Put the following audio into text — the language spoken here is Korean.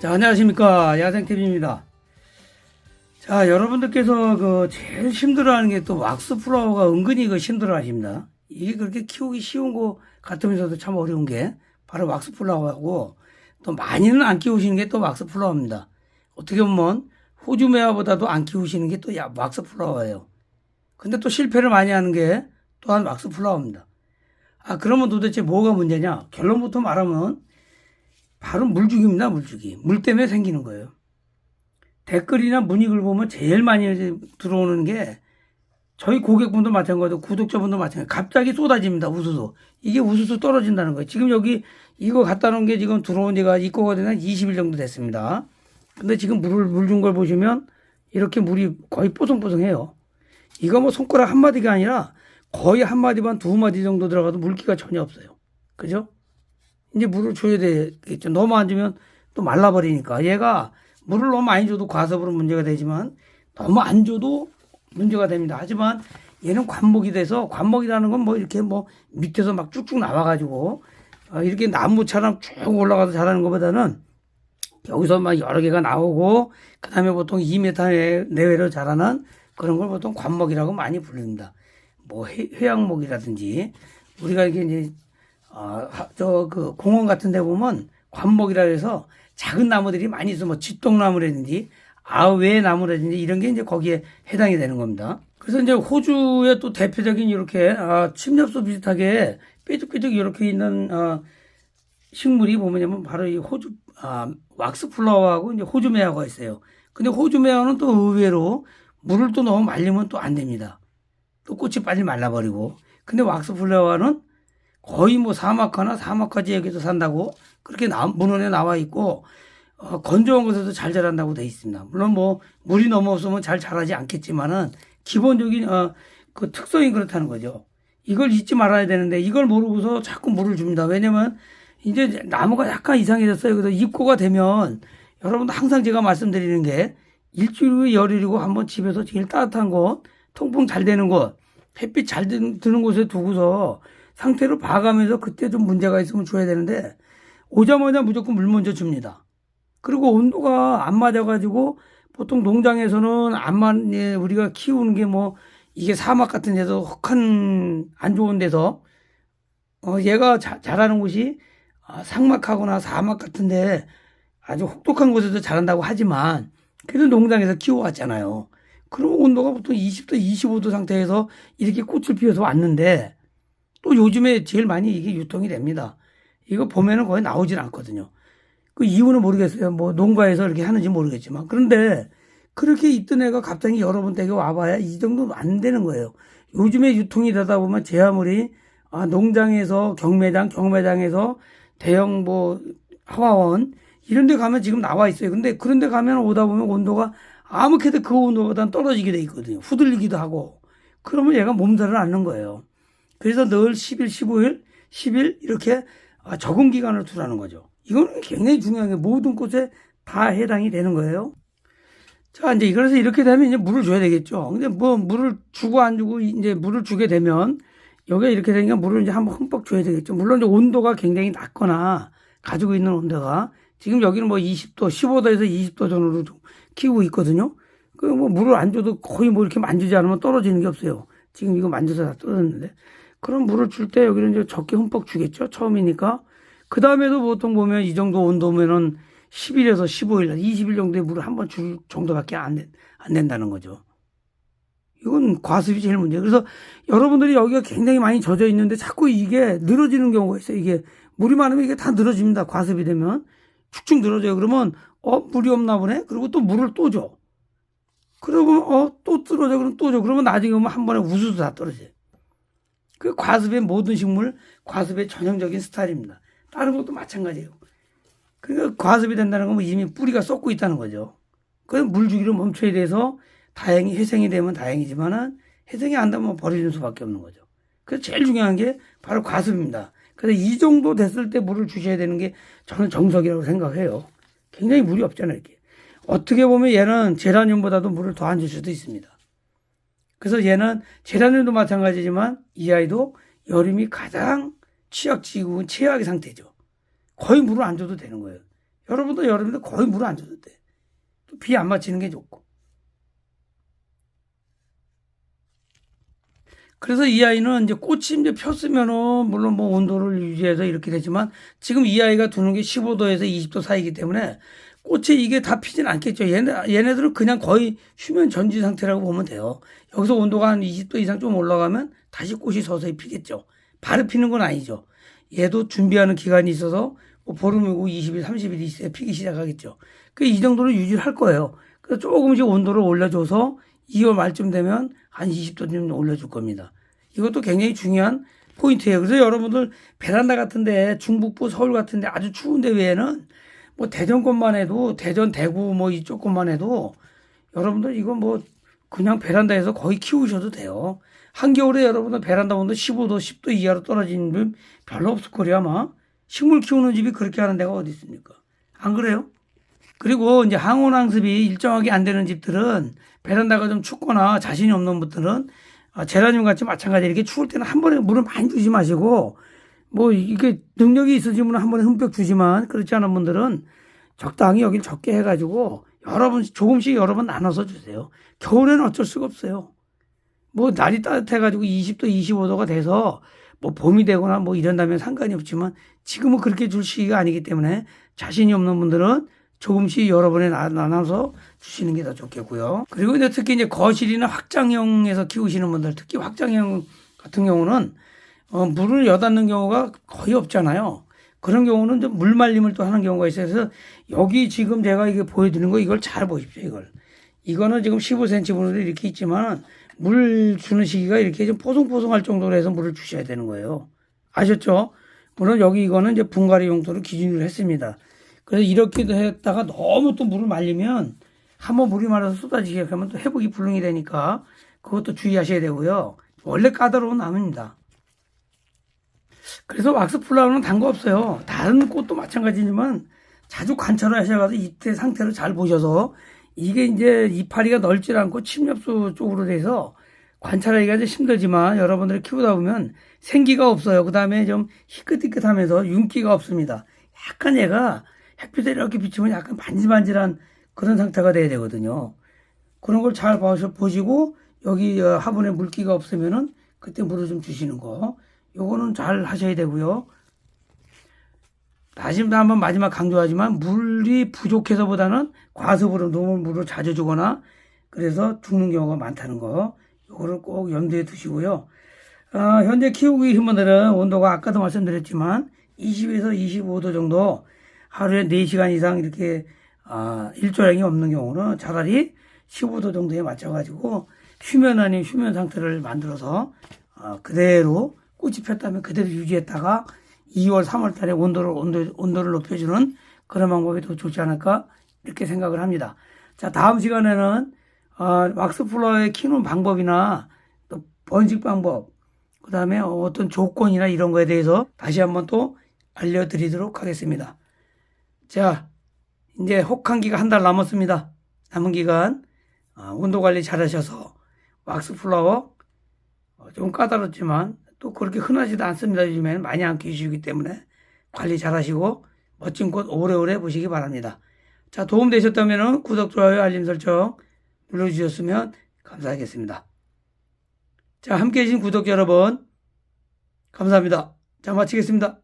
자, 안녕하십니까. 야생TV입니다. 자, 여러분들께서 제일 힘들어하는 게 또 왁스 플라워가 은근히 힘들어 하십니다. 이게 그렇게 키우기 쉬운 거 같으면서도 참 어려운 게 바로 왁스 플라워하고, 또 많이는 안 키우시는 게 또 왁스 플라워입니다. 어떻게 보면 호주 매화보다도 안 키우시는 게 또 왁스 플라워예요. 근데 또 실패를 많이 하는 게 또한 왁스 플라워입니다. 그러면 도대체 뭐가 문제냐? 결론부터 말하면 바로 물주기입니다. 물주기. 물 때문에 생기는 거예요. 댓글이나 문익을 보면 제일 많이 들어오는 게 저희 고객분도 마찬가지고 구독자분도 마찬가지고 갑자기 쏟아집니다. 우수수. 이게 우수수 떨어진다는 거예요. 지금 여기 이거 갖다 놓은 게 지금 들어온 지가 입고가 된 한 20일 정도 됐습니다. 근데 지금 물 준 걸 보시면 이렇게 물이 거의 뽀송뽀송해요. 이거 뭐 손가락 한 마디가 아니라 거의 한 마디 반 두 마디 정도 들어가도 물기가 전혀 없어요. 그죠? 이제 물을 줘야 되겠죠. 너무 안 주면 또 말라버리니까. 얘가 물을 너무 많이 줘도 과습으로 문제가 되지만 너무 안 줘도 문제가 됩니다. 하지만 얘는 관목이 돼서, 관목이라는 건 뭐 이렇게 뭐 밑에서 막 쭉쭉 나와가지고 이렇게 나무처럼 쭉 올라가서 자라는 것보다는 여기서 막 여러 개가 나오고 그 다음에 보통 2m 내외로 자라는 그런 걸 보통 관목이라고 많이 부릅니다. 뭐 회양목이라든지 우리가 이게 이제 공원 같은 데 보면 관목이라 해서 작은 나무들이 많이 있어. 뭐 쥐똥나무라든지 아외나무라든지 이런 게 이제 거기에 해당이 되는 겁니다. 그래서 이제 호주의 또 대표적인 이렇게 침엽수 비슷하게 삐죽삐죽 이렇게 있는 식물이 뭐냐면 바로 이 호주 왁스 플라워하고 이제 호주 매화가 있어요. 근데 호주 매화는 또 의외로 물을 또 너무 말리면 또 안 됩니다. 또 꽃이 빨리 말라버리고. 근데 왁스 플라워는 거의 뭐 사막화나 사막화 지역에서 산다고 그렇게 문헌에 나와 있고, 건조한 곳에서 잘 자란다고 돼 있습니다. 물론 뭐 물이 너무 없으면 잘 자라지 않겠지만은 기본적인 그 특성이 그렇다는 거죠. 이걸 잊지 말아야 되는데 이걸 모르고서 자꾸 물을 줍니다. 왜냐면 이제 나무가 약간 이상해졌어요. 그래서 입고가 되면 여러분도 항상 제가 말씀드리는 게 일주일 후에 열흘이고 한번 집에서 제일 따뜻한 곳, 통풍 잘 되는 곳, 햇빛 잘 드는 곳에 두고서 상태를 봐가면서 그때 좀 문제가 있으면 줘야 되는데 오자마자 무조건 물 먼저 줍니다. 그리고 온도가 안 맞아가지고 보통 농장에서는 우리가 키우는 게 뭐 이게 사막 같은 데서 혹한 안 좋은 데서 얘가 자라는 곳이 상막하거나 사막 같은데 아주 혹독한 곳에서 자란다고 하지만 그래도 농장에서 키워왔잖아요. 그럼 온도가 보통 20도, 25도 상태에서 이렇게 꽃을 피워서 왔는데 또 요즘에 제일 많이 이게 유통이 됩니다. 이거 보면은 거의 나오질 않거든요. 그 이유는 모르겠어요. 뭐 농가에서 이렇게 하는지 모르겠지만. 그런데 그렇게 있던 애가 갑자기 여러 번 댁에 와봐야 이 정도는 안 되는 거예요. 요즘에 유통이 되다 보면 제 아무리 농장에서 경매장에서 대형 뭐 하와원 이런 데 가면 지금 나와 있어요. 근데 그런 데 가면 오다 보면 온도가 아무렇게도 그 온도보다는 떨어지게 돼 있거든요. 후들리기도 하고. 그러면 얘가 몸살을 앓는 거예요. 그래서 늘 10일, 15일, 10일 이렇게 적응 기간을 두라는 거죠. 이거는 굉장히 중요한 게 모든 꽃에 다 해당이 되는 거예요. 자, 이제 그래서 이렇게 되면 이제 물을 줘야 되겠죠. 근데 뭐 물을 주고 안 주고 이제 물을 주게 되면 여기가 이렇게 되니까 물을 이제 한번 흠뻑 줘야 되겠죠. 물론 이제 온도가 굉장히 낮거나 가지고 있는 온도가 지금 여기는 뭐 20도, 15도에서 20도 전후로 키우고 있거든요. 그 뭐 물을 안 줘도 거의 뭐 이렇게 만지지 않으면 떨어지는 게 없어요. 지금 이거 만져서 다 떨어졌는데. 그럼 물을 줄 때 여기는 이제 적게 흠뻑 주겠죠. 처음이니까. 그 다음에도 보통 보면 이 정도 온도면은 10일에서 15일, 20일 정도의 물을 한번 줄 정도밖에 안 된다는 거죠. 이건 과습이 제일 문제예요. 그래서 여러분들이 여기가 굉장히 많이 젖어 있는데 자꾸 이게 늘어지는 경우가 있어요. 이게 물이 많으면 이게 다 늘어집니다. 과습이 되면 축축 늘어져요. 그러면 물이 없나 보네. 그리고 또 물을 또 줘. 그러고 또 떨어져. 그럼 또 줘. 그러면 나중에 오면 한 번에 우수수 다 떨어져요. 그 과습의 모든 식물 과습의 전형적인 스타일입니다. 다른 것도 마찬가지예요. 그러니까 과습이 된다는 건 이미 뿌리가 썩고 있다는 거죠. 그래서 물 주기를 멈춰야 돼서 다행히 회생이 되면 다행이지만은 회생이 안 되면 버리는 수밖에 없는 거죠. 그래서 제일 중요한 게 바로 과습입니다. 그래서 이 정도 됐을 때 물을 주셔야 되는 게 저는 정석이라고 생각해요. 굉장히 물이 없잖아요, 이렇게. 어떻게 보면 얘는 제라늄보다도 물을 더 안 줄 수도 있습니다. 그래서 얘는 제라늄도 마찬가지지만 이 아이도 여름이 가장 취약지구 최악의 상태죠. 거의 물을 안 줘도 되는 거예요. 여러분도 여름에 거의 물 안 줘도 돼. 비 안 맞히는 게 좋고. 그래서 이 아이는 이제 꽃이 이제 폈으면은 물론 뭐 온도를 유지해서 이렇게 되지만 지금 이 아이가 두는 게 15도에서 20도 사이기 때문에 꽃이 이게 다 피진 않겠죠. 얘네들은 그냥 거의 휴면 전지 상태라고 보면 돼요. 여기서 온도가 한 20도 이상 좀 올라가면 다시 꽃이 서서히 피겠죠. 바로 피는 건 아니죠. 얘도 준비하는 기간이 있어서 뭐 보름이고 20일, 30일 있어야 피기 시작하겠죠. 이 정도로 유지를 할 거예요. 그래서 조금씩 온도를 올려줘서 2월 말쯤 되면 한 20도 좀 올려줄 겁니다. 이것도 굉장히 중요한 포인트예요. 그래서 여러분들 베란다 같은데 중북부 서울 같은데 아주 추운데 외에는 뭐 대전 것만 해도 대전 대구 뭐 이쪽 것만 해도 여러분들 이거 뭐 그냥 베란다에서 거의 키우셔도 돼요. 한겨울에 여러분들 베란다 온도 15도 10도 이하로 떨어지는 집 별로 없을 거예요 아마. 식물 키우는 집이 그렇게 하는 데가 어디 있습니까? 안 그래요? 그리고 이제 항온항습이 일정하게 안 되는 집들은 베란다가 좀 춥거나 자신이 없는 분들은 제라늄 같이 마찬가지 이렇게 추울 때는 한 번에 물을 많이 주지 마시고 뭐 이게 능력이 있으시면 한 번에 흠뻑 주지만 그렇지 않은 분들은 적당히 여길 적게 해가지고 조금씩 여러 번 나눠서 주세요. 겨울에는 어쩔 수가 없어요. 뭐 날이 따뜻해가지고 20도 25도가 돼서 뭐 봄이 되거나 뭐 이런다면 상관이 없지만 지금은 그렇게 줄 시기가 아니기 때문에 자신이 없는 분들은 조금씩 여러 번에 나눠서 주시는 게 더 좋겠고요. 그리고 이제 특히 이제 거실이나 확장형에서 키우시는 분들, 특히 확장형 같은 경우는 물을 여닫는 경우가 거의 없잖아요. 그런 경우는 좀 물 말림을 또 하는 경우가 있어요. 그래서 여기 지금 제가 이게 보여드리는 거 이걸 잘 보십시오. 이거는 지금 15cm 분으로 이렇게 있지만 물 주는 시기가 이렇게 좀 포송포송할 정도로 해서 물을 주셔야 되는 거예요. 아셨죠? 물론 여기 이거는 이제 분갈이 용도를 기준으로 했습니다. 그래서 이렇게 했다가 너무 또 물을 말리면 한번 물이 말아서 쏟아지게 하면 또 회복이 불능이 되니까 그것도 주의하셔야 되고요. 원래 까다로운 나무입니다. 그래서 왁스 플라워는 단 거 없어요. 다른 꽃도 마찬가지지만 자주 관찰을 하셔가지고 이때 상태를 잘 보셔서 이게 이제 이파리가 넓지 않고 침엽수 쪽으로 돼서 관찰하기가 좀 힘들지만 여러분들이 키우다 보면 생기가 없어요. 그 다음에 좀 희끗희끗하면서 윤기가 없습니다. 약간 얘가 햇빛에 이렇게 비치면 약간 반질반질한 그런 상태가 돼야 되거든요. 그런 걸 잘 보시고 여기 화분에 물기가 없으면은 그때 물을 좀 주시는 거. 요거는 잘 하셔야 되고요. 다시도 한번 마지막 강조하지만 물이 부족해서보다는 과습으로 너무 물을 자주 주거나 그래서 죽는 경우가 많다는 거. 요거를 꼭 염두에 두시고요. 현재 키우고 계신 분들은 온도가 아까도 말씀드렸지만 20에서 25도 정도 하루에 4시간 이상 이렇게 일조량이 없는 경우는 차라리 15도 정도에 맞춰가지고 휴면 아닌 휴면 상태를 만들어서 그대로 꽃이 폈다면 그대로 유지했다가 2월, 3월 달에 온도를 높여주는 그런 방법이 더 좋지 않을까 이렇게 생각을 합니다. 자, 다음 시간에는 왁스 플라워에 키우는 방법이나 또 번식 방법, 그 다음에 어떤 조건이나 이런 거에 대해서 다시 한번 또 알려드리도록 하겠습니다. 자, 이제 혹한기가 한 달 남았습니다. 남은 기간 온도 관리 잘 하셔서 왁스 플라워 좀 까다롭지만 또 그렇게 흔하지도 않습니다. 요즘에는 많이 안 키우시기 때문에 관리 잘 하시고 멋진 꽃 오래오래 보시기 바랍니다. 자, 도움 되셨다면 구독, 좋아요, 알림 설정 눌러주셨으면 감사하겠습니다. 자, 함께 해주신 구독자 여러분 감사합니다. 자, 마치겠습니다.